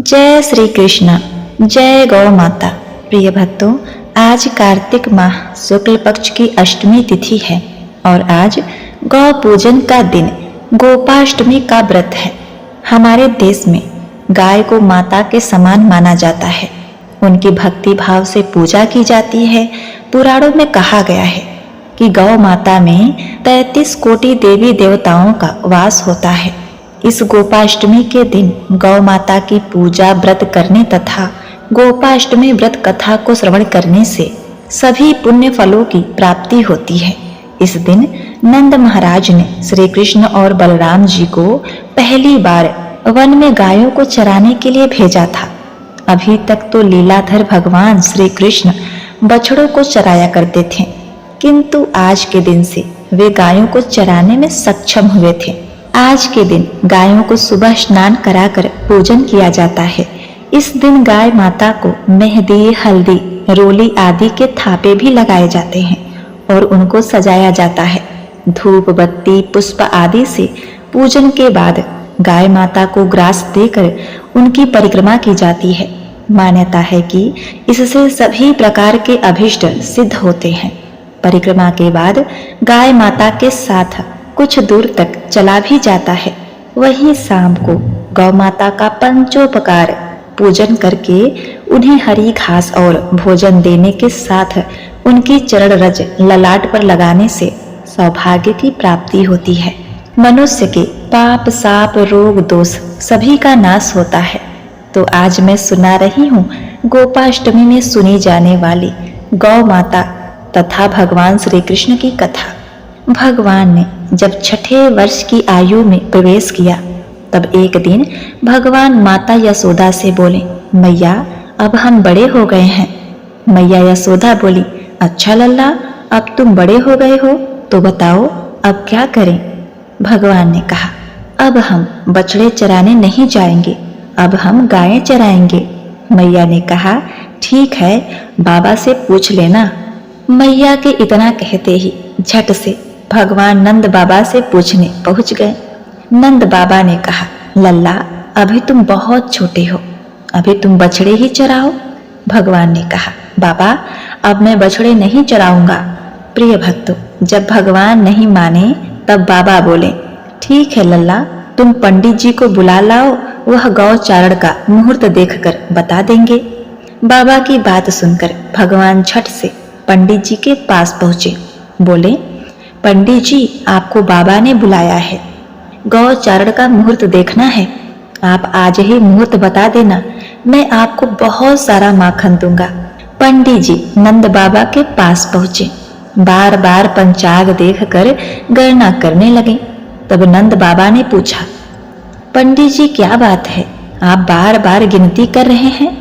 जय श्री कृष्ण। जय गौ माता। प्रिय भक्तों, आज कार्तिक माह शुक्ल पक्ष की अष्टमी तिथि है और आज गौ पूजन का दिन गोपाष्टमी का व्रत है। हमारे देश में गाय को माता के समान माना जाता है। उनकी भक्ति भाव से पूजा की जाती है। पुराणों में कहा गया है कि गौ माता में 33 कोटि देवी देवताओं का वास होता है। इस गोपाष्टमी के दिन गौ माता की पूजा व्रत करने तथा गोपाष्टमी व्रत कथा को श्रवण करने से सभी पुण्य फलों की प्राप्ति होती है। इस दिन नंद महाराज ने श्री कृष्ण और बलराम जी को पहली बार वन में गायों को चराने के लिए भेजा था। अभी तक तो लीलाधर भगवान श्री कृष्ण बछड़ों को चराया करते थे, किंतु आज के दिन से वे गायों को चराने में सक्षम हुए थे। आज के दिन गायों को सुबह स्नान कराकर पूजन किया जाता है। इस दिन गाय माता को मेहंदी, हल्दी, रोली आदि के थापे भी लगाए जाते हैं और उनको सजाया जाता है। धूप बत्ती पुष्प आदि से पूजन के बाद गाय माता को ग्रास देकर उनकी परिक्रमा की जाती है। मान्यता है कि इससे सभी प्रकार के अभिष्ट सिद्ध होते हैं। परिक्रमा के बाद गाय माता के साथ कुछ दूर तक चला भी जाता है। वहीं शाम को गौ माता का पंचोपकार पूजन करके उन्हें हरी घास और भोजन देने के साथ उनकी चरण रज ललाट पर लगाने से सौभाग्य की प्राप्ति होती है। मनुष्य के पाप साप रोग दोष सभी का नाश होता है। तो आज मैं सुना रही हूँ गोपाष्टमी में सुनी जाने वाली गौ माता तथा भगवान श्री कृष्ण की कथा। भगवान ने जब छठे वर्ष की आयु में प्रवेश किया तब एक दिन भगवान माता यशोदा से बोले, मैया अब हम बड़े हो गए हैं। मैया यशोदा बोली, अच्छा लल्ला, अब तुम बड़े हो गए हो तो बताओ अब क्या करें। भगवान ने कहा, अब हम बछड़े चराने नहीं जाएंगे, अब हम गायें चराएंगे। मैया ने कहा, ठीक है, बाबा से पूछ लेना। मैया के इतना कहते ही झट से भगवान नंद बाबा से पूछने पहुंच गए। नंद बाबा ने कहा, लल्ला अभी तुम बहुत छोटे हो, अभी तुम बछड़े ही चराओ। भगवान ने कहा, बाबा अब मैं बछड़े नहीं चराऊंगा। प्रिय भक्तों, जब भगवान नहीं माने तब बाबा बोले, ठीक है लल्ला, तुम पंडित जी को बुला लाओ, वह गौ चारण का मुहूर्त देखकर बता देंगे। बाबा की बात सुनकर भगवान झट से पंडित जी के पास पहुंचे। बोले, पंडित जी आपको बाबा ने बुलाया है, गौ चारण का मुहूर्त देखना है। आप आज ही मुहूर्त बता देना, मैं आपको बहुत सारा माखन दूंगा। पंडित जी नंद बाबा के पास पहुंचे। बार बार पंचांग देखकर गणना करने लगे। तब नंद बाबा ने पूछा, पंडित जी क्या बात है, आप बार बार गिनती कर रहे हैं।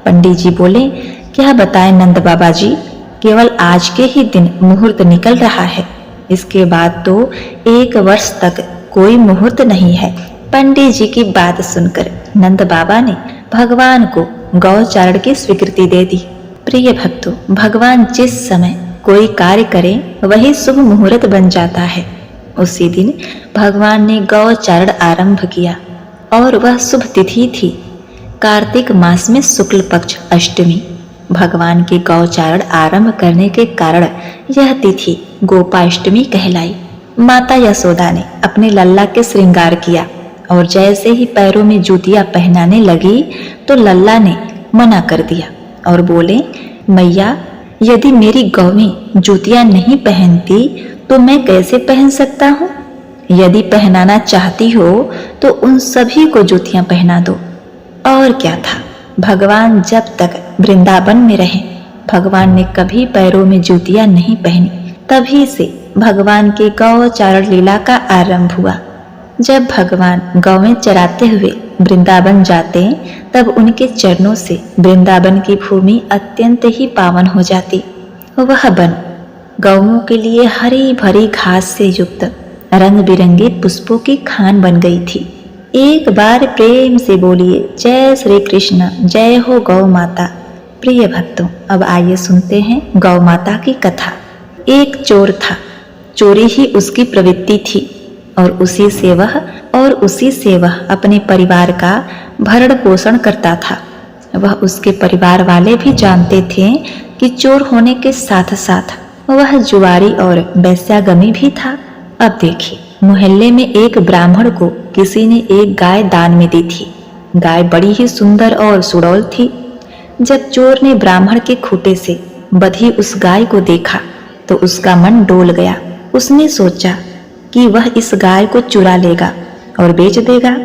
पंडित जी बोले, क्या बताएं नंद बाबा जी, केवल आज के ही दिन मुहूर्त निकल रहा है, इसके बाद तो 1 वर्ष तक कोई मुहूर्त नहीं है। पंडित जी की बात सुनकर नंद बाबा ने भगवान को गौ चारण की स्वीकृति दे दी। प्रिय भक्तों, भगवान जिस समय कोई कार्य करे वही शुभ मुहूर्त बन जाता है। उसी दिन भगवान ने गौ चारण आरंभ किया और वह शुभ तिथि थी कार्तिक मास में शुक्ल पक्ष अष्टमी। भगवान के गौ चारण आरंभ करने के कारण यह तिथि गोपाष्टमी कहलाई। माता यशोदा ने अपने लल्ला के श्रृंगार किया और जैसे ही पैरों में जूतियां पहनाने लगी तो लल्ला ने मना कर दिया और बोले, मैया यदि मेरी गौवें जूतियां नहीं पहनती तो मैं कैसे पहन सकता हूँ। यदि पहनाना चाहती हो तो उन सभी को जूतियां पहना दो। और क्या था, भगवान जब तक वृंदावन में रहे भगवान ने कभी पैरों में जूतियां नहीं पहनी। तभी से भगवान की गौ चारण लीला का आरंभ हुआ। जब भगवान गौवें चराते हुए वृंदावन जाते तब उनके चरणों से वृंदावन की भूमि अत्यंत ही पावन हो जाती। वह वन गौओं के लिए हरी भरी घास से युक्त रंग बिरंगे पुष्पों की खान बन गई थी। एक बार प्रेम से बोलिए, जय श्री कृष्ण, जय हो गौ माता। प्रिय भक्तों, अब आइए सुनते हैं गौ माता की कथा। एक चोर था, चोरी ही उसकी प्रवृत्ति थी और उसी से वह अपने परिवार का भरण पोषण करता था। वह उसके परिवार वाले भी जानते थे कि चोर होने के साथ साथ वह जुआरी और वेश्यागमी भी था। अब देखिए, मोहल्ले में एक ब्राह्मण को किसी ने एक गाय दान में दी थी। गाय बड़ी ही सुंदर और सुडौल थी। जब चोर ने ब्राह्मण के खूंटे से बंधी उस गाय को देखा तो उसका मन डोल गया। उसने सोचा कि वह इस गाय को चुरा लेगा और बेच देगा।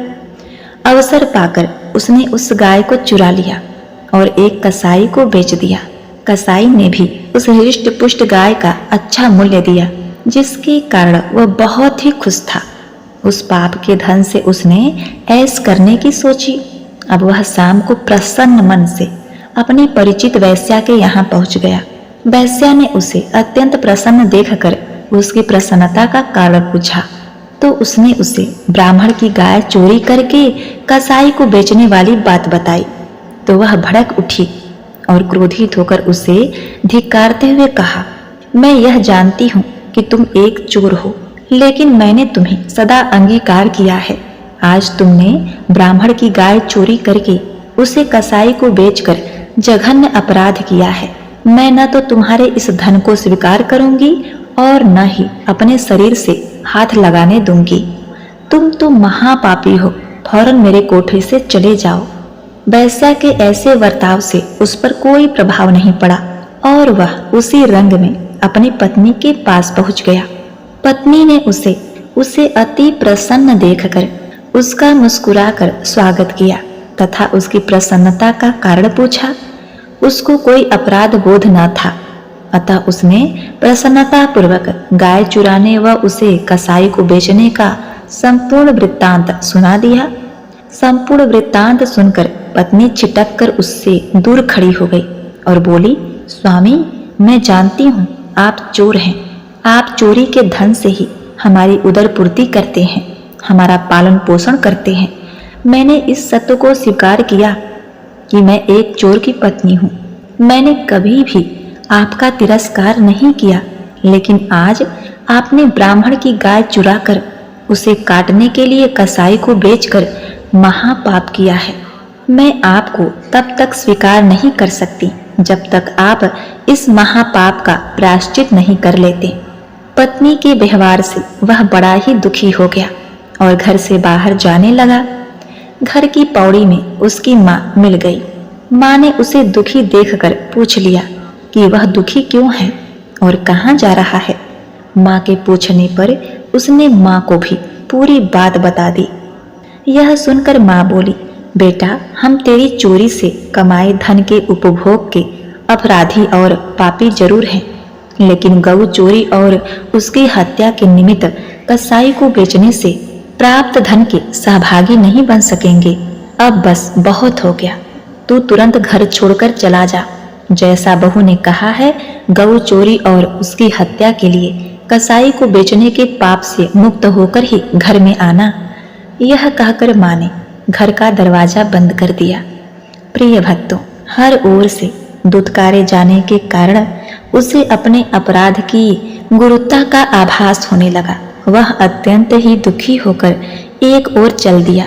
अवसर पाकर उसने उस गाय को चुरा लिया और एक कसाई को बेच दिया। कसाई ने भी उस हृष्ट पुष्ट गाय का अच्छा मूल्य दिया, जिसके कारण वह बहुत ही खुश था। उस पाप के धन से उसने ऐश करने की सोची। अब वह शाम को प्रसन्न मन से अपनी परिचित वेश्या के यहाँ पहुंच गया। वेश्या ने उसे अत्यंत प्रसन्न देखकर उसकी प्रसन्नता का कारण पूछा तो उसने उसे ब्राह्मण की गाय चोरी करके कसाई को बेचने वाली बात बताई। तो वह भड़क उठी और क्रोधित होकर उसे धिक्कारते हुए कहा, मैं यह जानती हूँ कि तुम एक चोर हो, लेकिन मैंने तुम्हें सदा अंगीकार किया है। आज तुमने ब्राह्मण की गाय चोरी करके उसे कसाई को बेचकर जघन्य अपराध किया है। मैं न तो तुम्हारे इस धन को स्वीकार करूंगी और न ही अपने शरीर से हाथ लगाने दूंगी। तुम तो महापापी हो, फौरन मेरे कोठरी से चले जाओ। वेश्या के ऐसे वर्ताव से उस पर कोई प्रभाव नहीं पड़ा और वह उसी रंग में अपनी पत्नी के पास पहुंच गया। पत्नी ने उसे अति प्रसन्न देखकर उसका मुस्कुराकर स्वागत किया तथा उसकी प्रसन्नता का कारण पूछा। उसको कोई अपराध बोध न था, अतः उसने प्रसन्नता पूर्वक गाय चुराने व उसे कसाई को बेचने का संपूर्ण वृत्तांत सुना दिया। संपूर्ण वृत्तांत सुनकर पत्नी छिटक कर उससे दूर खड़ी हो गई और बोली, स्वामी, मैं जानती हूँ आप चोर हैं। आप चोरी के धन से ही हमारी उदरपूर्ति करते हैं, हमारा पालन पोषण करते हैं। मैंने इस सत्य को स्वीकार किया कि मैं एक चोर की पत्नी हूँ। मैंने कभी भी आपका तिरस्कार नहीं किया, लेकिन आज आपने ब्राह्मण की गाय चुराकर उसे काटने के लिए कसाई को बेचकर महापाप किया है। मैं आपको तब तक स्वीकार नहीं कर सकती जब तक आप इस महापाप का प्रायश्चित नहीं कर लेते। पत्नी के व्यवहार से वह बड़ा ही दुखी हो गया और घर से बाहर जाने लगा। घर की पौड़ी में उसकी माँ मिल गई। माँ ने उसे दुखी देखकर पूछ लिया कि वह दुखी क्यों है और कहाँ जा रहा है। माँ के पूछने पर उसने माँ को भी पूरी बात बता दी। यह सुनकर माँ बोली, बेटा, हम तेरी चोरी से कमाए धन के उपभोग के अपराधी और पापी जरूर हैं, लेकिन गऊ चोरी और उसकी हत्या के निमित्त कसाई को बेचने से प्राप्त धन के सहभागी नहीं बन सकेंगे। अब बस बहुत हो गया, तू तुरंत घर छोड़कर चला जा। जैसा बहू ने कहा है, गऊ चोरी और उसकी हत्या के लिए कसाई को बेचने के पाप से मुक्त होकर ही घर में आना। यह कहकर माँ ने घर का दरवाजा बंद कर दिया। प्रिय भक्तों, हर ओर से दुत्कारे जाने के कारण उसे अपने अपराध की गुरुता का आभास होने लगा। वह अत्यंत ही दुखी होकर एक ओर चल दिया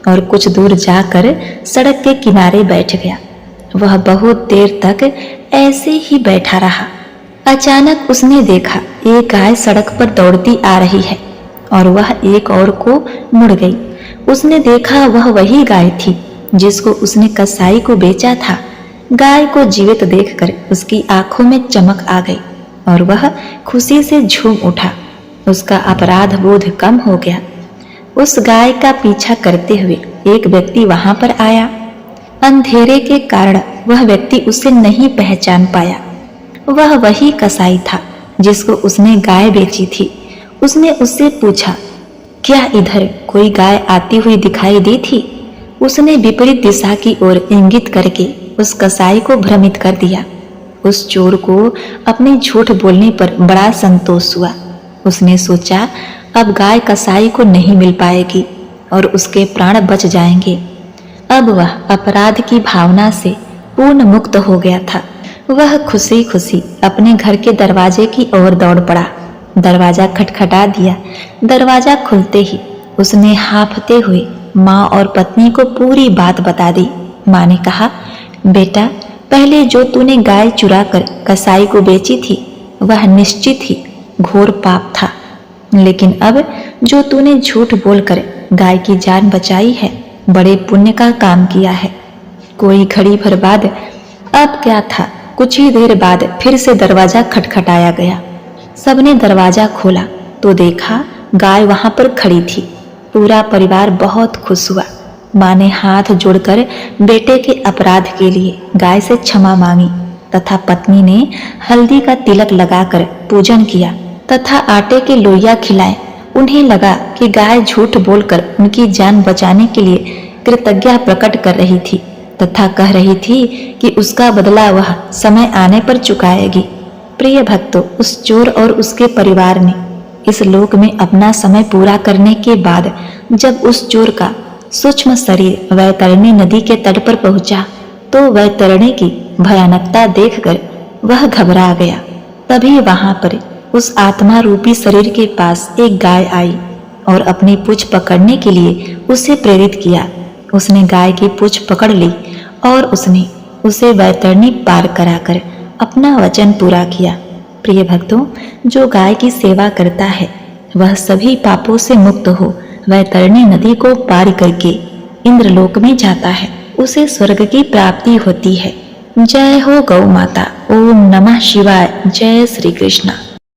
और कुछ दूर जाकर सड़क के किनारे बैठ गया। वह बहुत देर तक ऐसे ही बैठा रहा। अचानक उसने देखा एक गाय सड़क पर दौड़ती आ रही है और वह एक और को मुड़ गई। उसने देखा वह वही गाय थी जिसको उसने कसाई को बेचा था। गाय को जीवित देखकर उसकी आंखों में चमक आ गई और वह खुशी से झूम उठा। उसका अपराध बोध कम हो गया। उस गाय का पीछा करते हुए एक व्यक्ति वहां पर आया। अंधेरे के कारण वह व्यक्ति उसे नहीं पहचान पाया। वह वही कसाई था जिसको उसने गाय बेची थी। उसने उससे पूछा, क्या इधर कोई गाय आती हुई दिखाई दी थी? उसने विपरीत दिशा की ओर इंगित करके उस कसाई को भ्रमित कर दिया। उस चोर को अपने झूठ बोलने पर बड़ा संतोष हुआ। उसने सोचा, अब गाय कसाई को नहीं मिल पाएगी और उसके प्राण बच जाएंगे। अब वह अपराध की भावना से पूर्ण मुक्त हो गया था। वह खुशी खुशी अपने घर के दरवाजे की ओर दौड़ पड़ा। दरवाजा खटखटा दिया। दरवाजा खुलते ही उसने हांफते हुए माँ और पत्नी को पूरी बात बता दी। माँ ने कहा, बेटा, पहले जो तूने गाय चुरा कर कसाई को बेची थी वह निश्चित ही घोर पाप था, लेकिन अब जो तूने झूठ बोलकर गाय की जान बचाई है बड़े पुण्य का काम किया है। कोई घड़ी भर बाद अब क्या था, कुछ ही देर बाद फिर से दरवाजा खटखटाया गया। सबने दरवाजा खोला तो देखा गाय वहां पर खड़ी थी। पूरा परिवार बहुत खुश हुआ। माँ ने हाथ जोड़कर बेटे के अपराध के लिए गाय से क्षमा मांगी तथा पत्नी ने हल्दी का तिलक लगाकर पूजन किया तथा आटे के लोइया खिलाए। उन्हें लगा कि गाय झूठ बोलकर उनकी जान बचाने के लिए कृतज्ञता प्रकट कर रही थी तथा कह रही थी कि उसका बदला वह समय आने पर चुकाएगी। प्रिय भक्तों, उस चोर और उसके परिवार ने इस लोक में अपना समय पूरा करने के बाद जब उस चोर का सूक्ष्म शरीर वैतरणी नदी के तट पर पहुंचा तो वैतरणी की भयानकता देखकर वह घबरा गया। तभी वहां पर उस आत्मा रूपी शरीर के पास एक गाय आई और अपनी पूंछ पकड़ने के लिए उसे प्रेरित किया। उसने गाय की पूंछ पकड़ ली और उसने उसे वैतरणी पार कराकर अपना वचन पूरा किया। प्रिय भक्तों, जो गाय की सेवा करता है वह सभी पापों से मुक्त हो वैतरणी नदी को पार करके इंद्रलोक में जाता है। उसे स्वर्ग की प्राप्ति होती है। जय हो गौ माता। ओम नमः शिवाय। जय श्री कृष्ण।